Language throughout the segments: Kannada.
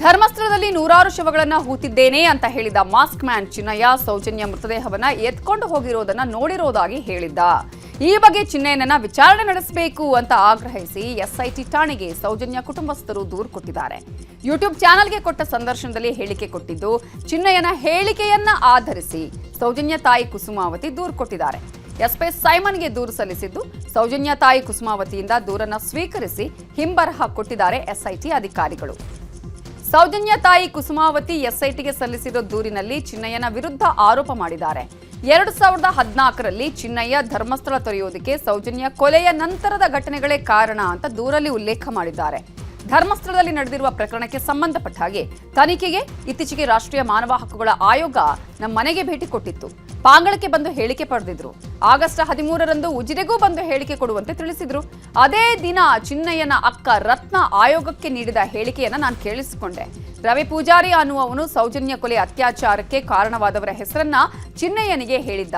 ಧರ್ಮಸ್ಥಳದಲ್ಲಿ ನೂರಾರು ಶವಗಳನ್ನು ಹೂತಿದ್ದೇನೆ ಅಂತ ಹೇಳಿದ ಮಾಸ್ಕ್ ಮ್ಯಾನ್ ಚಿನ್ನಯ್ಯ ಸೌಜನ್ಯ ಮೃತದೇಹವನ್ನ ಎತ್ಕೊಂಡು ಹೋಗಿರೋದನ್ನ ನೋಡಿರೋದಾಗಿ ಹೇಳಿದ್ದ. ಈ ಬಗ್ಗೆ ಚಿನ್ನಯ್ಯನನ್ನ ವಿಚಾರಣೆ ನಡೆಸಬೇಕು ಅಂತ ಆಗ್ರಹಿಸಿ ಎಸ್ಐಟಿ ಠಾಣೆಗೆ ಸೌಜನ್ಯ ಕುಟುಂಬಸ್ಥರು ದೂರು ಕೊಟ್ಟಿದ್ದಾರೆ. ಯೂಟ್ಯೂಬ್ ಚಾನೆಲ್ಗೆ ಕೊಟ್ಟ ಸಂದರ್ಶನದಲ್ಲಿ ಹೇಳಿಕೆ ಕೊಟ್ಟಿದ್ದು, ಚಿನ್ನಯ್ಯನ ಹೇಳಿಕೆಯನ್ನ ಆಧರಿಸಿ ಸೌಜನ್ಯ ತಾಯಿ ಕುಸುಮಾವತಿ ದೂರು ಕೊಟ್ಟಿದ್ದಾರೆ. ಎಸ್ಪಿ ಸೈಮನ್ಗೆ ದೂರು ಸಲ್ಲಿಸಿದ್ದು, ಸೌಜನ್ಯ ತಾಯಿ ಕುಸುಮಾವತಿಯಿಂದ ದೂರನ್ನ ಸ್ವೀಕರಿಸಿ ಹಿಂಬರಹ ಕೊಟ್ಟಿದ್ದಾರೆ ಎಸ್ಐಟಿ ಅಧಿಕಾರಿಗಳು. ಸೌಜನ್ಯ ತಾಯಿ ಕುಸುಮಾವತಿ ಎಸ್ಐಟಿಗೆ ಸಲ್ಲಿಸಿದ ದೂರಿನಲ್ಲಿ ಚಿನ್ನಯ್ಯನ ವಿರುದ್ಧ ಆರೋಪ ಮಾಡಿದ್ದಾರೆ. 2014ರಲ್ಲಿ ಚಿನ್ನಯ್ಯ ಧರ್ಮಸ್ಥಳ ತೊರೆಯೋದಕ್ಕೆ ಸೌಜನ್ಯ ಕೊಲೆಯ ನಂತರದ ಘಟನೆಗಳೇ ಕಾರಣ ಅಂತ ದೂರಲ್ಲಿ ಉಲ್ಲೇಖ ಮಾಡಿದ್ದಾರೆ. ಧರ್ಮಸ್ಥಳದಲ್ಲಿ ನಡೆದಿರುವ ಪ್ರಕರಣಕ್ಕೆ ಸಂಬಂಧಪಟ್ಟ ಹಾಗೆ ತನಿಖೆಗೆ ಇತ್ತೀಚೆಗೆ ರಾಷ್ಟ್ರೀಯ ಮಾನವ ಹಕ್ಕುಗಳ ಆಯೋಗ ನಮ್ಮ ಮನೆಗೆ ಭೇಟಿ ಕೊಟ್ಟಿತ್ತು. ಪಾಂಗಳಕ್ಕೆ ಬಂದು ಹೇಳಿಕೆ ಪಡೆದಿದ್ರು. ಆಗಸ್ಟ್ 13ರಂದು ಉಜಿರೆಗೂ ಬಂದು ಹೇಳಿಕೆ ಕೊಡುವಂತೆ ತಿಳಿಸಿದ್ರು. ಅದೇ ದಿನ ಚಿನ್ನಯ್ಯನ ಅಕ್ಕ ರತ್ನ ಆಯೋಗಕ್ಕೆ ನೀಡಿದ ಹೇಳಿಕೆಯನ್ನ ನಾನು ಕೇಳಿಸಿಕೊಂಡೆ. ರವಿ ಪೂಜಾರಿ ಅನ್ನುವವನು ಸೌಜನ್ಯ ಕೊಲೆ ಅತ್ಯಾಚಾರಕ್ಕೆ ಕಾರಣವಾದವರ ಹೆಸರನ್ನ ಚಿನ್ನಯ್ಯನಿಗೆ ಹೇಳಿದ್ದ.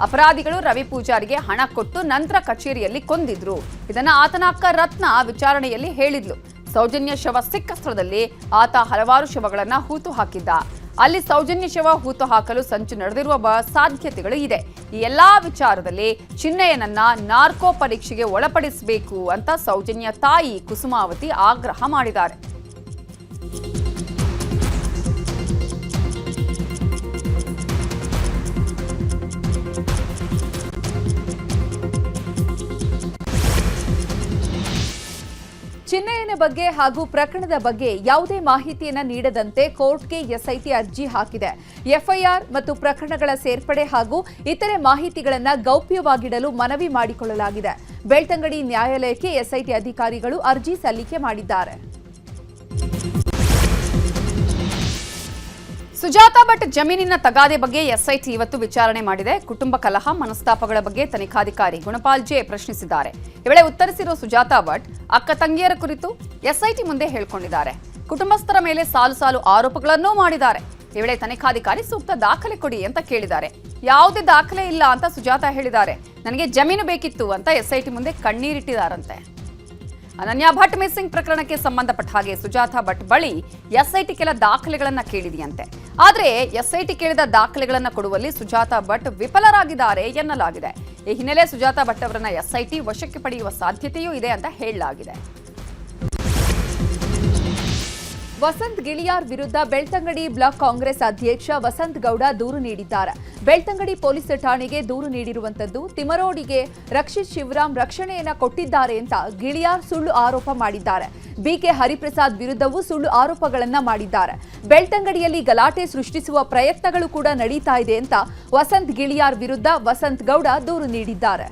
ಅಪರಾಧಿಗಳು ರವಿ ಪೂಜಾರಿಗೆ ಹಣ ಕೊಟ್ಟು ನಂತರ ಕಚೇರಿಯಲ್ಲಿ ಕೊಂದಿದ್ರು. ಇದನ್ನ ಆತನ ಅಕ್ಕ ರತ್ನ ವಿಚಾರಣೆಯಲ್ಲಿ ಹೇಳಿದ್ಲು. ಸೌಜನ್ಯ ಶವ ಸಿಕ್ಕ ಸ್ಥಳದಲ್ಲಿ ಆತ ಹಲವಾರು ಶವಗಳನ್ನ ಹೂತು ಹಾಕಿದ್ದ. ಅಲ್ಲಿ ಸೌಜನ್ಯ ಶವ ಹೂತು ಹಾಕಲು ಸಂಚು ನಡೆದಿರುವ ಸಾಧ್ಯತೆಗಳು ಇದೆ. ಈ ಎಲ್ಲಾ ವಿಚಾರದಲ್ಲಿ ಚಿನ್ನಯ್ಯನನ್ನ ನಾರ್ಕೋ ಪರೀಕ್ಷೆಗೆ ಒಳಪಡಿಸಬೇಕು ಅಂತ ಸೌಜನ್ಯ ತಾಯಿ ಕುಸುಮಾವತಿ ಆಗ್ರಹ ಮಾಡಿದ್ದಾರೆ. ಚಿನ್ನಯ್ಯನ ಬಗ್ಗೆ ಹಾಗೂ ಪ್ರಕರಣದ ಬಗ್ಗೆ ಯಾವುದೇ ಮಾಹಿತಿಯನ್ನ ನೀಡದಂತೆ ಕೋರ್ಟ್ಗೆ ಎಸ್ಐಟಿ ಅರ್ಜಿ ಹಾಕಿದೆ. ಎಫ್ಐಆರ್ ಮತ್ತು ಪ್ರಕರಣಗಳ ಸೇರ್ಪಡೆ ಹಾಗೂ ಇತರೆ ಮಾಹಿತಿಗಳನ್ನು ಗೌಪ್ಯವಾಗಿಡಲು ಮನವಿ ಮಾಡಿಕೊಳ್ಳಲಾಗಿದೆ. ಬೆಳ್ತಂಗಡಿ ನ್ಯಾಯಾಲಯಕ್ಕೆ ಎಸ್ಐಟಿ ಅಧಿಕಾರಿಗಳು ಅರ್ಜಿ ಸಲ್ಲಿಕೆ ಮಾಡಿದ್ದಾರೆ. ಸುಜಾತಾ ಭಟ್ ಜಮೀನಿನ ತಗಾದೆ ಬಗ್ಗೆ ಎಸ್ಐಟಿ ಇವತ್ತು ವಿಚಾರಣೆ ಮಾಡಿದೆ. ಕುಟುಂಬ ಕಲಹ ಮನಸ್ತಾಪಗಳ ಬಗ್ಗೆ ತನಿಖಾಧಿಕಾರಿ ಗುಣಪಾಲ್ ಜೆ ಪ್ರಶ್ನಿಸಿದ್ದಾರೆ. ಈ ವೇಳೆ ಉತ್ತರಿಸಿರುವ ಸುಜಾತಾ ಭಟ್ ಅಕ್ಕ ತಂಗಿಯರ ಕುರಿತು ಎಸ್ಐಟಿ ಮುಂದೆ ಹೇಳಿಕೊಂಡಿದ್ದಾರೆ. ಕುಟುಂಬಸ್ಥರ ಮೇಲೆ ಸಾಲು ಸಾಲು ಆರೋಪಗಳನ್ನೂ ಮಾಡಿದ್ದಾರೆ. ಈ ವೇಳೆ ತನಿಖಾಧಿಕಾರಿ ಸೂಕ್ತ ದಾಖಲೆ ಕೊಡಿ ಅಂತ ಕೇಳಿದ್ದಾರೆ. ಯಾವುದೇ ದಾಖಲೆ ಇಲ್ಲ ಅಂತ ಸುಜಾತಾ ಹೇಳಿದ್ದಾರೆ. ನನಗೆ ಜಮೀನು ಬೇಕಿತ್ತು ಅಂತ ಎಸ್ಐಟಿ ಮುಂದೆ ಕಣ್ಣೀರಿಟ್ಟಿದ್ದಾರಂತೆ. ಅನನ್ಯ ಭಟ್ ಮಿಸ್ಸಿಂಗ್ ಪ್ರಕರಣಕ್ಕೆ ಸಂಬಂಧಪಟ್ಟ ಹಾಗೆ ಸುಜಾತಾ ಭಟ್ ಬಳಿ ಎಸ್ಐಟಿ ಕೆಲ ದಾಖಲೆಗಳನ್ನ ಕೇಳಿದೆಯಂತೆ. ಆದರೆ ಎಸ್ಐಟಿ ಕೇಳಿದ ದಾಖಲೆಗಳನ್ನ ಕೊಡುವಲ್ಲಿ ಸುಜಾತಾ ಭಟ್ ವಿಫಲರಾಗಿದ್ದಾರೆ ಎನ್ನಲಾಗಿದೆ. ಈ ಹಿನ್ನೆಲೆ ಸುಜಾತಾ ಭಟ್ ಅವರನ್ನ ಎಸ್ಐಟಿ ವಶಕ್ಕೆ ಪಡೆಯುವ ಸಾಧ್ಯತೆಯೂ ಇದೆ ಅಂತ ಹೇಳಲಾಗಿದೆ. ವಸಂತ್ ಗಿಳಿಯಾರ್ ವಿರುದ್ಧ ಬೆಳ್ತಂಗಡಿ ಬ್ಲಾಕ್ ಕಾಂಗ್ರೆಸ್ ಅಧ್ಯಕ್ಷ ವಸಂತ್ ಗೌಡ ದೂರು ನೀಡಿದ್ದಾರೆ. ಬೆಳ್ತಂಗಡಿ ಪೊಲೀಸ್ ಠಾಣೆಗೆ ದೂರು ನೀಡಿರುವಂತದ್ದು ತಿಮರೋಡಿಗೆ ರಕ್ಷಿತ್ ಶಿವರಾಮ್ ರಕ್ಷಣೆಯನ್ನ ಕೊಟ್ಟಿದ್ದಾರೆ ಅಂತ ಗಿಳಿಯಾರ್ ಸುಳ್ಳು ಆರೋಪ ಮಾಡಿದ್ದಾರೆ. ಬಿಕೆ ಹರಿಪ್ರಸಾದ್ ವಿರುದ್ಧವೂ ಸುಳ್ಳು ಆರೋಪಗಳನ್ನ ಮಾಡಿದ್ದಾರೆ. ಬೆಳ್ತಂಗಡಿಯಲ್ಲಿ ಗಲಾಟೆ ಸೃಷ್ಟಿಸುವ ಪ್ರಯತ್ನಗಳು ಕೂಡ ನಡೀತಾ ಇದೆ ಅಂತ ವಸಂತ್ ಗಿಳಿಯಾರ್ ವಿರುದ್ಧ ವಸಂತ್ ಗೌಡ ದೂರು ನೀಡಿದ್ದಾರೆ.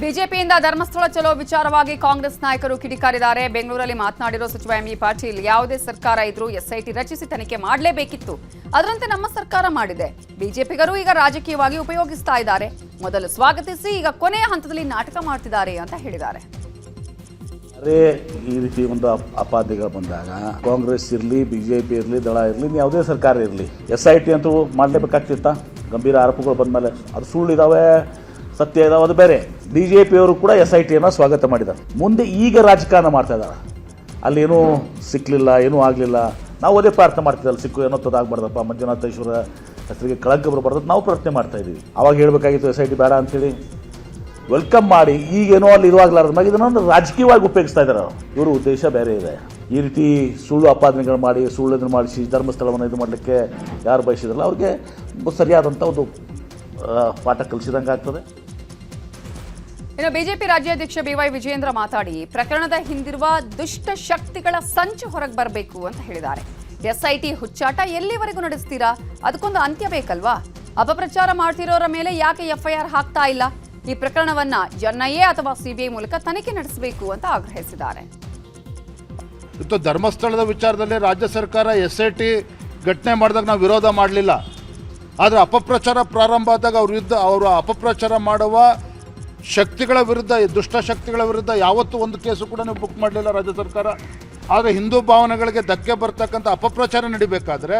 ಬಿಜೆಪಿಯಿಂದ ಧರ್ಮಸ್ಥಳ ಚಲೋ ವಿಚಾರವಾಗಿ ಕಾಂಗ್ರೆಸ್ ನಾಯಕರು ಕಿಡಿಕಾರಿದ್ದಾರೆ. ಬೆಂಗಳೂರಲ್ಲಿ ಮಾತನಾಡಿರೋ ಸಚಿವ ಎಂಬಿ ಪಾಟೀಲ್, ಯಾವುದೇ ಸರ್ಕಾರ ಇದ್ರೂ ಎಸ್ಐಟಿ ರಚಿಸಿ ತನಿಖೆ ಮಾಡಲೇಬೇಕಿತ್ತು. ಅದರಂತೆ ನಮ್ಮ ಸರ್ಕಾರ ಮಾಡಿದೆ. ಬಿಜೆಪಿಗರು ಈಗ ರಾಜಕೀಯವಾಗಿ ಉಪಯೋಗಿಸ್ತಾ ಇದ್ದಾರೆ. ಮೊದಲು ಸ್ವಾಗತಿಸಿ ಈಗ ಕೊನೆಯ ಹಂತದಲ್ಲಿ ನಾಟಕ ಮಾಡ್ತಿದ್ದಾರೆ ಅಂತ ಹೇಳಿದ್ದಾರೆ. ಈ ರೀತಿ ಒಂದು ಅಪಾದನೆಗಳು ಬಂದಾಗ ಕಾಂಗ್ರೆಸ್ ಇರಲಿ, ಬಿಜೆಪಿ ಇರಲಿ, ದಳ ಇರಲಿ, ಯಾವುದೇ ಸರ್ಕಾರ ಇರಲಿ ಎಸ್ಐಟಿ ಅಂತೂ ಮಾಡಲೇಬೇಕಾಗ್ತಿತ್ತ. ಗಂಭೀರ ಆರೋಪಗಳು ಬಂದಮೇಲೆ ಅದು ಸುಳ್ಳಿದಾವೆ, ಸತ್ಯ ಇದಾವೆ, ಅದು ಬೇರೆ. ಬಿಜೆಪಿಯವರು ಕೂಡ ಎಸ್ಐಟಿಯನ್ನು ಸ್ವಾಗತ ಮಾಡಿದ್ದಾರೆ. ಮುಂದೆ ಈಗ ರಾಜಕಾರಣ ಮಾಡ್ತಾ ಇದ್ದಾರೆ. ಅಲ್ಲೇನೂ ಸಿಕ್ಕಲಿಲ್ಲ, ಏನೂ ಆಗಲಿಲ್ಲ. ನಾವು ಅದೇ ಪ್ರಾರ್ಥನೆ ಮಾಡ್ತಿದ್ದಲ್ಲ, ಸಿಕ್ಕು ಏನೋ ತದಾಗಬಾರ್ದಪ್ಪ, ಮಂಜುನಾಥೇಶ್ವರ ಹೆಸರಿಗೆ ಕಳಂಕ ಬರಬಾರ್ದು ನಾವು ಪ್ರಾರ್ಥನೆ ಮಾಡ್ತಾ ಇದ್ದೀವಿ. ಅವಾಗ ಹೇಳಬೇಕಾಗಿತ್ತು ಎಸ್ಐಟಿ ಬೇಡ ಅಂಥೇಳಿ. ವೆಲ್ಕಮ್ ಮಾಡಿ ಈಗೇನೋ ಅಲ್ಲಿ ಇರುವಾಗಲಾರ್ದ ಮ್ಯಾಗ ಇದನ್ನು ರಾಜಕೀಯವಾಗಿ ಉಪಯೋಗಿಸ್ತಾ ಇದ್ದಾರೆ. ಇವರು ಉದ್ದೇಶ ಬೇರೆ ಇದೆ. ಈ ರೀತಿ ಸುಳ್ಳು ಅಪಾದನೆಗಳು ಮಾಡಿ, ಸುಳ್ಳು ಮಾಡಿಸಿ ಧರ್ಮಸ್ಥಳವನ್ನು ಇದು ಮಾಡಲಿಕ್ಕೆ ಯಾರು ಬಯಸಿದ್ರಲ್ಲ ಅವ್ರಿಗೆ ಸರಿಯಾದಂಥ ಒಂದು ಪಾಠ ಕಲಿಸಿದಂಗೆ ಆಗ್ತದೆ. ಇನ್ನು ಬಿಜೆಪಿ ರಾಜ್ಯಾಧ್ಯಕ್ಷ ಬಿವೈ ವಿಜಯೇಂದ್ರ ಮಾತಾಡಿ ಪ್ರಕರಣದ ಹಿಂದಿರುವ ದುಷ್ಟ ಶಕ್ತಿಗಳ ಸಂಚು ಹೊರಗೆ ಬರಬೇಕು ಅಂತ ಹೇಳಿದ್ದಾರೆ. ಎಸ್ಐಟಿ ಹುಚ್ಚಾಟ ಎಲ್ಲಿವರೆಗೂ ನಡೆಸ್ತೀರಾ? ಅದಕ್ಕೊಂದು ಅಂತ್ಯ ಬೇಕಲ್ವಾ? ಅಪಪ್ರಚಾರ ಮಾಡ್ತಿರೋರ ಮೇಲೆ ಯಾಕೆ ಎಫ್ಐಆರ್ ಹಾಕ್ತಾ ಇಲ್ಲ? ಈ ಪ್ರಕರಣವನ್ನ ಎನ್ಐಎ ಅಥವಾ ಸಿಬಿಐ ಮೂಲಕ ತನಿಖೆ ನಡೆಸಬೇಕು ಅಂತ ಆಗ್ರಹಿಸಿದ್ದಾರೆ. ಇವತ್ತು ಧರ್ಮಸ್ಥಳದ ವಿಚಾರದಲ್ಲಿ ರಾಜ್ಯ ಸರ್ಕಾರ ಎಸ್ಐಟಿ ಘಟನೆ ಮಾಡಿದಾಗ ನಾವು ವಿರೋಧ ಮಾಡಲಿಲ್ಲ. ಆದರೆ ಅಪಪ್ರಚಾರ ಪ್ರಾರಂಭ ಆದಾಗ ಅವರು ಅಪಪ್ರಚಾರ ಮಾಡುವ ಶಕ್ತಿಗಳ ವಿರುದ್ಧ, ದುಷ್ಟ ಶಕ್ತಿಗಳ ವಿರುದ್ಧ ಯಾವತ್ತೂ ಒಂದು ಕೇಸು ಕೂಡ ನೀವು ಬುಕ್ ಮಾಡಲಿಲ್ಲ ರಾಜ್ಯ ಸರ್ಕಾರ. ಆಗ ಹಿಂದೂ ಭಾವನೆಗಳಿಗೆ ಧಕ್ಕೆ ಬರ್ತಕ್ಕಂಥ ಅಪಪ್ರಚಾರ ನಡಿಬೇಕಾದ್ರೆ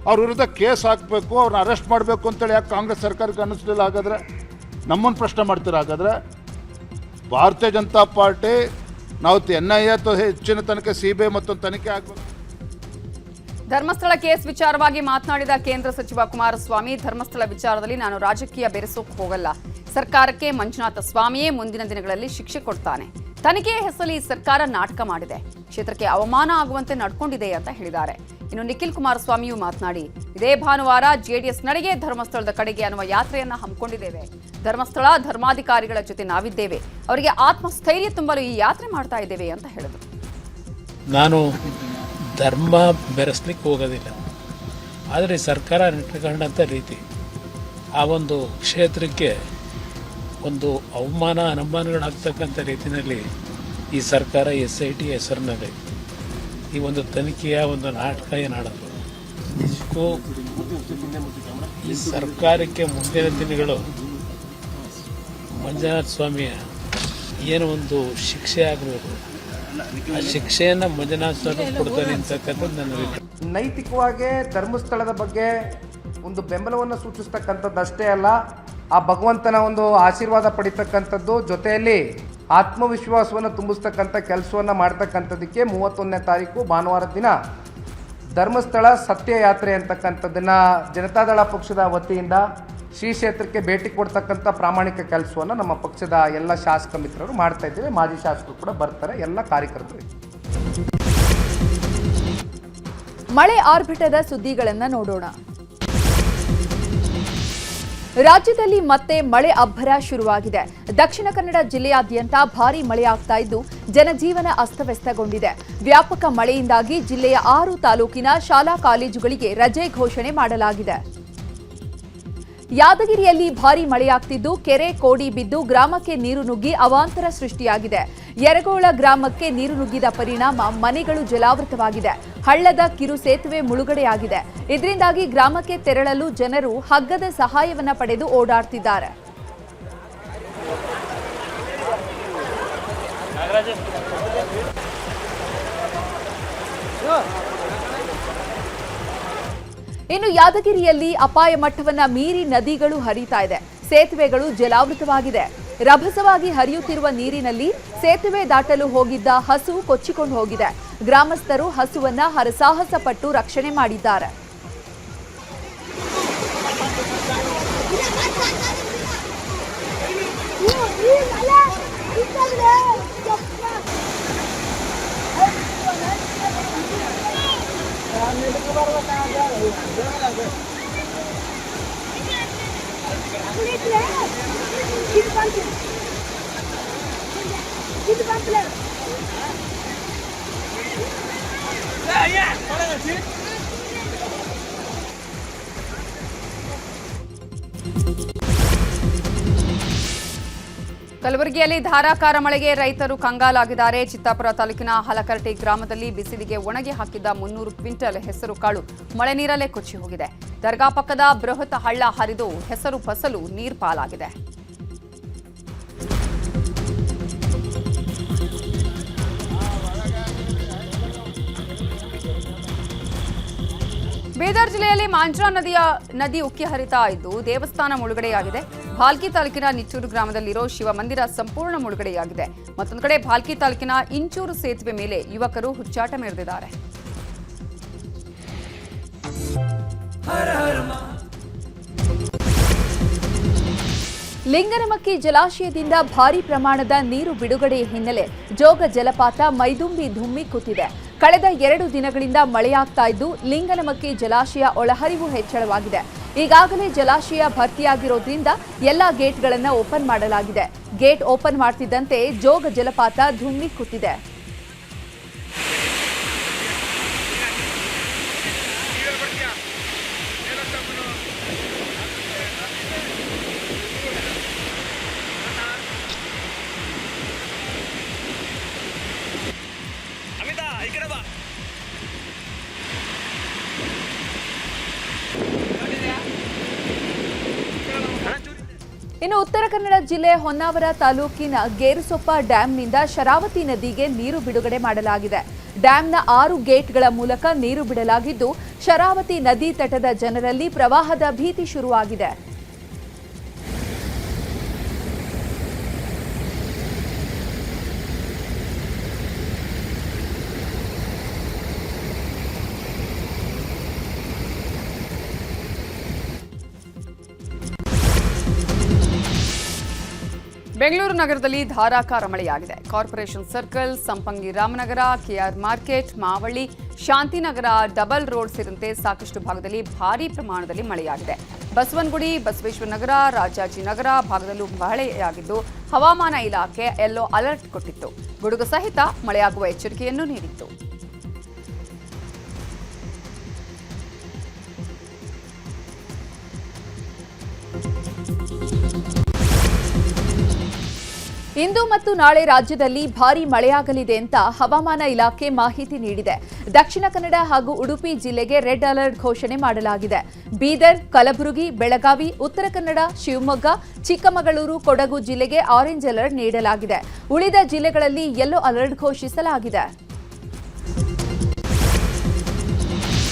ಅವ್ರ ವಿರುದ್ಧ ಕೇಸ್ ಹಾಕಬೇಕು, ಅವ್ರನ್ನ ಅರೆಸ್ಟ್ ಮಾಡಬೇಕು ಅಂತೇಳಿ ಯಾಕೆ ಕಾಂಗ್ರೆಸ್ ಸರ್ಕಾರಕ್ಕೆ ಅನ್ನಿಸ್ಲಿಲ್ಲ? ಹಾಗಾದರೆ ನಮ್ಮನ್ನು ಪ್ರಶ್ನೆ ಮಾಡ್ತೀರಾ? ಹಾಗಾದರೆ ಭಾರತೀಯ ಜನತಾ ಪಾರ್ಟಿ ನಾವು NIA ಅಥವಾ ಹೆಚ್ಚಿನ ತನಿಖೆ CBI ಮತ್ತೊಂದು ತನಿಖೆ ಆಗಬೇಕು. ಧರ್ಮಸ್ಥಳ ಕೇಸ್ ವಿಚಾರವಾಗಿ ಮಾತನಾಡಿದ ಕೇಂದ್ರ ಸಚಿವ ಕುಮಾರಸ್ವಾಮಿ, ಧರ್ಮಸ್ಥಳ ವಿಚಾರದಲ್ಲಿ ನಾನು ರಾಜಕೀಯ ಬೆರೆಸೋಕೆ ಹೋಗಲ್ಲ. ಸರ್ಕಾರಕ್ಕೆ ಮಂಜುನಾಥ ಸ್ವಾಮಿಯೇ ಮುಂದಿನ ದಿನಗಳಲ್ಲಿ ಶಿಕ್ಷೆ ಕೊಡ್ತಾನೆ. ತನಿಖೆಯ ಹೆಸರಲ್ಲಿ ಸರ್ಕಾರ ನಾಟಕ ಮಾಡಿದೆ, ಕ್ಷೇತ್ರಕ್ಕೆ ಅವಮಾನ ಆಗುವಂತೆ ನಡ್ಕೊಂಡಿದೆ ಅಂತ ಹೇಳಿದ್ದಾರೆ. ಇನ್ನು ನಿಖಿಲ್ ಕುಮಾರಸ್ವಾಮಿಯು ಮಾತನಾಡಿ, ಇದೇ ಭಾನುವಾರ JDS ನಡೆಗೆ ಧರ್ಮಸ್ಥಳದ ಕಡೆಗೆ ಅನ್ನುವ ಯಾತ್ರೆಯನ್ನ ಹಮ್ಮಿಕೊಂಡಿದ್ದೇವೆ. ಧರ್ಮಸ್ಥಳ ಧರ್ಮಾಧಿಕಾರಿಗಳ ಜೊತೆ ನಾವಿದ್ದೇವೆ, ಅವರಿಗೆ ಆತ್ಮಸ್ಥೈರ್ಯ ತುಂಬಲು ಈ ಯಾತ್ರೆ ಮಾಡ್ತಾ ಇದ್ದೇವೆ ಅಂತ ಹೇಳಿದರು. ನಾನು ಧರ್ಮ ಬೆರೆಸ್ಲಿಕ್ಕೆ ಹೋಗೋದಿಲ್ಲ, ಆದರೆ ಸರ್ಕಾರ ನೆಟ್ಟುಕೊಂಡಂಥ ರೀತಿ ಆ ಒಂದು ಕ್ಷೇತ್ರಕ್ಕೆ ಒಂದು ಅವಮಾನ ಅನುಮಾನಗಳಾಗ್ತಕ್ಕಂಥ ರೀತಿಯಲ್ಲಿ ಈ ಸರ್ಕಾರ SIT ಹೆಸರಿನಲ್ಲಿ ಈ ಒಂದು ತನಿಖೆಯ ಒಂದು ನಾಟಕ ಏನಾಡಿದ್ರು. ನಿಜಕ್ಕೂ ಈ ಸರ್ಕಾರಕ್ಕೆ ಮುಂದಿನ ದಿನಗಳು ಮಂಜುನಾಥ ಸ್ವಾಮಿಯ ಏನು ಒಂದು ಶಿಕ್ಷೆ ಆಗಬೇಕು, ಆ ಶಿಕ್ಷೆಯನ್ನು ಮಂಜುನಾಥ ಸ್ವಾಮಿ ಕೊಡ್ತಾರೆ ಅಂತಕ್ಕಂಥದ್ದು ನನ್ನ ಅಭಿಪ್ರಾಯ. ನೈತಿಕವಾಗಿ ಧರ್ಮಸ್ಥಳದ ಬಗ್ಗೆ ಒಂದು ಬೆಂಬಲವನ್ನು ಸೂಚಿಸ್ತಕ್ಕಂಥದ್ದಷ್ಟೇ ಅಲ್ಲ, ಆ ಭಗವಂತನ ಒಂದು ಆಶೀರ್ವಾದ ಪಡಿತಕ್ಕಂಥದ್ದು, ಜೊತೆಯಲ್ಲಿ ಆತ್ಮವಿಶ್ವಾಸವನ್ನು ತುಂಬಿಸ್ತಕ್ಕಂಥ ಕೆಲಸವನ್ನು ಮಾಡ್ತಕ್ಕಂಥದ್ದಕ್ಕೆ 31ನೇ ತಾರೀಕು ಭಾನುವಾರದ ದಿನ ಧರ್ಮಸ್ಥಳ ಸತ್ಯಯಾತ್ರೆ ಅಂತಕ್ಕಂಥದ್ದನ್ನು ಜನತಾದಳ ಪಕ್ಷದ ವತಿಯಿಂದ ಶ್ರೀ ಕ್ಷೇತ್ರಕ್ಕೆ ಭೇಟಿ ಕೊಡ್ತಕ್ಕಂಥ ಪ್ರಾಮಾಣಿಕ ಕೆಲಸವನ್ನು ನಮ್ಮ ಪಕ್ಷದ ಎಲ್ಲ ಶಾಸಕ ಮಿತ್ರರು ಮಾಡ್ತಾ ಇದ್ದೇವೆ. ಮಾಜಿ ಶಾಸಕರು ಕೂಡ ಬರ್ತಾರೆ, ಎಲ್ಲ ಕಾರ್ಯಕರ್ತರು. ಮಳೆ ಆರ್ಭಟದ ಸುದ್ದಿಗಳನ್ನು ನೋಡೋಣ. ರಾಜ್ಯದಲ್ಲಿ ಮತ್ತೆ ಮಳೆ ಅಬ್ಬರ ಶುರುವಾಗಿದೆ. ದಕ್ಷಿಣ ಕನ್ನಡ ಜಿಲ್ಲೆಯಾದ್ಯಂತ ಭಾರೀ ಮಳೆಯಾಗ್ತಾ ಇದ್ದು ಜನಜೀವನ ಅಸ್ತವ್ಯಸ್ತಗೊಂಡಿದೆ. ವ್ಯಾಪಕ ಮಳೆಯಿಂದಾಗಿ ಜಿಲ್ಲೆಯ 6 ತಾಲೂಕಿನ ಶಾಲಾ ಕಾಲೇಜುಗಳಿಗೆ ರಜೆ ಘೋಷಣೆ ಮಾಡಲಾಗಿದೆ. ಯಾದಗಿರಿಯಲ್ಲಿ ಭಾರೀ ಮಳೆಯಾಗ್ತಿದ್ದು ಕೆರೆ ಕೋಡಿ ಬಿದ್ದು ಗ್ರಾಮಕ್ಕೆ ನೀರು ನುಗ್ಗಿ ಅವಾಂತರ ಸೃಷ್ಟಿಯಾಗಿದೆ. ಯರಗೋಳ ಗ್ರಾಮಕ್ಕೆ ನೀರು ನುಗ್ಗಿದ ಪರಿಣಾಮ ಮನೆಗಳು ಜಲಾವೃತವಾಗಿದೆ. ಹಳ್ಳದ ಕಿರು ಸೇತುವೆ ಮುಳುಗಡೆಯಾಗಿದೆ. ಇದರಿಂದಾಗಿ ಗ್ರಾಮಕ್ಕೆ ತೆರಳಲು ಜನರು ಹಗ್ಗದ ಸಹಾಯವನ್ನ ಪಡೆದು ಓಡಾಡ್ತಿದ್ದಾರೆ. ಇನ್ನು ಯಾದಗಿರಿಯಲ್ಲಿ ಅಪಾಯ ಮಟ್ಟವನ್ನ ಮೀರಿ ನದಿಗಳು ಹರಿತಾ ಇದೆ. ಸೇತುವೆಗಳು ಜಲಾವೃತವಾಗಿದೆ. ರಭಸವಾಗಿ ಹರಿಯುತ್ತಿರುವ ನೀರಿನಲ್ಲಿ ಸೇತುವೆ ದಾಟಲು ಹೋಗಿದ್ದ ಹಸು ಕೊಚ್ಚಿಕೊಂಡು ಹೋಗಿದೆ. ಗ್ರಾಮಸ್ಥರು ಹಸುವನ್ನ ಹರಸಾಹಸ ಪಟ್ಟು ರಕ್ಷಣೆ ಮಾಡಿದ್ದಾರೆ. ಕಲಬುರಗಿಯಲ್ಲಿ ಧಾರಾಕಾರ ಮಳೆಗೆ ರೈತರು ಕಂಗಾಲಾಗಿದ್ದಾರೆ. ಚಿತ್ತಾಪುರ ತಾಲೂಕಿನ ಹಲಕರಟಿ ಗ್ರಾಮದಲ್ಲಿ ಬಿಸಿಲಿಗೆ ಒಣಗಿ ಹಾಕಿದ್ದ 300 ಕ್ವಿಂಟಲ್ ಹೆಸರು ಕಾಳು ಮಳೆ ನೀರಲ್ಲೇ ಕೊಚ್ಚಿ ಹೋಗಿದೆ. ದರ್ಗಾ ಪಕ್ಕದ ಬೃಹತ್ ಹಳ್ಳ ಹರಿದು ಹೆಸರು ಫಸಲು ನೀರ್ಪಾಲಾಗಿದೆ. ಬೀದರ್ ಜಿಲ್ಲೆಯಲ್ಲಿ ಮಾಂಜ್ರಾ ನದಿ ಉಕ್ಕಿ ಹರಿತಾ ಇದ್ದು ದೇವಸ್ಥಾನ ಮುಳುಗಡೆಯಾಗಿದೆ. ಭಾಲ್ಕಿ ತಾಲೂಕಿನ ನಿಚ್ಚೂರು ಗ್ರಾಮದಲ್ಲಿರೋ ಶಿವ ಮಂದಿರ ಸಂಪೂರ್ಣ ಮುಳುಗಡೆಯಾಗಿದೆ. ಮತ್ತೊಂದು ಕಡೆ ಭಾಲ್ಕಿ ತಾಲೂಕಿನ ಇಂಚೂರು ಸೇತುವೆ ಮೇಲೆ ಯುವಕರು ಹುಚ್ಚಾಟ ಮೆರೆದಿದ್ದಾರೆ. ಲಿಂಗನಮಕ್ಕಿ ಜಲಾಶಯದಿಂದ ಭಾರೀ ಪ್ರಮಾಣದ ನೀರು ಬಿಡುಗಡೆ ಹಿನ್ನೆಲೆ ಜೋಗ ಜಲಪಾತ ಮೈದುಂಬಿ ಧುಮ್ಮಿ ಕೂತಿದೆ. ಕಳೆದ 2 ದಿನಗಳಿಂದ ಮಳೆಯಾಗ್ತಾ ಇದ್ದು ಲಿಂಗನಮಕ್ಕಿ ಜಲಾಶಯ ಒಳಹರಿವು ಹೆಚ್ಚಳವಾಗಿದೆ. ಈಗಾಗಲೇ ಜಲಾಶಯ ಭರ್ತಿಯಾಗಿರೋದ್ರಿಂದ ಎಲ್ಲಾ ಗೇಟ್ಗಳನ್ನು ಓಪನ್ ಮಾಡಲಾಗಿದೆ. ಗೇಟ್ ಓಪನ್ ಮಾಡ್ತಿದ್ದಂತೆ ಜೋಗ ಜಲಪಾತ ಧುಮ್ಮಿ ಕೂತಿದೆ. ಇನ್ನು ಉತ್ತರ ಕನ್ನಡ ಜಿಲ್ಲೆ ಹೊನ್ನಾವರ ತಾಲೂಕಿನ ಗೇರುಸೊಪ್ಪ ಡ್ಯಾಂನಿಂದ ಶರಾವತಿ ನದಿಗೆ ನೀರು ಬಿಡುಗಡೆ ಮಾಡಲಾಗಿದೆ. ಡ್ಯಾಂನ 6 ಗೇಟ್ಗಳ ಮೂಲಕ ನೀರು ಬಿಡಲಾಗಿದ್ದು ಶರಾವತಿ ನದಿ ತಟದ ಜನರಲ್ಲಿ ಪ್ರವಾಹದ ಭೀತಿ ಶುರುವಾಗಿದೆ. ಬೆಂಗಳೂರು ನಗರದಲ್ಲಿ ಧಾರಾಕಾರ ಮಳೆಯಾಗಿದೆ. Corporation circle, Sampangi Ramanagara, KR market, Mavalli, Shantinagar, double road ಸೇರಿದಂತೆ ಸಾಕಷ್ಟು ಭಾಗದಲ್ಲಿ ಭಾರೀ ಪ್ರಮಾಣದಲ್ಲಿ ಮಳೆಯಾಗಿದೆ. ಬಸವನಗುಡಿ, ಬಸವೇಶ್ವರ ನಗರ, ರಾಜಾಜಿನಗರ ಭಾಗದಲ್ಲೂ ಮಳೆಯಾಗಿದ್ದು ಹವಾಮಾನ ಇಲಾಖೆ ಯೆಲ್ಲೋ ಅಲರ್ಟ್ ಕೊಟ್ಟಿತ್ತು. ಗುಡುಗು ಸಹಿತ ಮಳೆಯಾಗುವ ಎಚ್ಚರಿಕೆಯನ್ನು ನೀಡಿತ್ತು. ಇಂದು ಮತ್ತು ನಾಳೆ ರಾಜ್ಯದಲ್ಲಿ ಭಾರೀ ಮಳೆಯಾಗಲಿದೆ ಅಂತ ಹವಾಮಾನ ಇಲಾಖೆ ಮಾಹಿತಿ ನೀಡಿದೆ. ದಕ್ಷಿಣ ಕನ್ನಡ ಹಾಗೂ ಉಡುಪಿ ಜಿಲ್ಲೆಗೆ ರೆಡ್ ಅಲರ್ಟ್ ಘೋಷಣೆ ಮಾಡಲಾಗಿದೆ. ಬೀದರ್, ಕಲಬುರಗಿ, ಬೆಳಗಾವಿ, ಉತ್ತರ ಕನ್ನಡ, ಶಿವಮೊಗ್ಗ, ಚಿಕ್ಕಮಗಳೂರು, ಕೊಡಗು ಜಿಲ್ಲೆಗೆ ಆರೆಂಜ್ ಅಲರ್ಟ್ ನೀಡಲಾಗಿದೆ. ಉಳಿದ ಜಿಲ್ಲೆಗಳಲ್ಲಿ ಯೆಲ್ಲೋ ಅಲರ್ಟ್ ಘೋಷಿಸಲಾಗಿದೆ.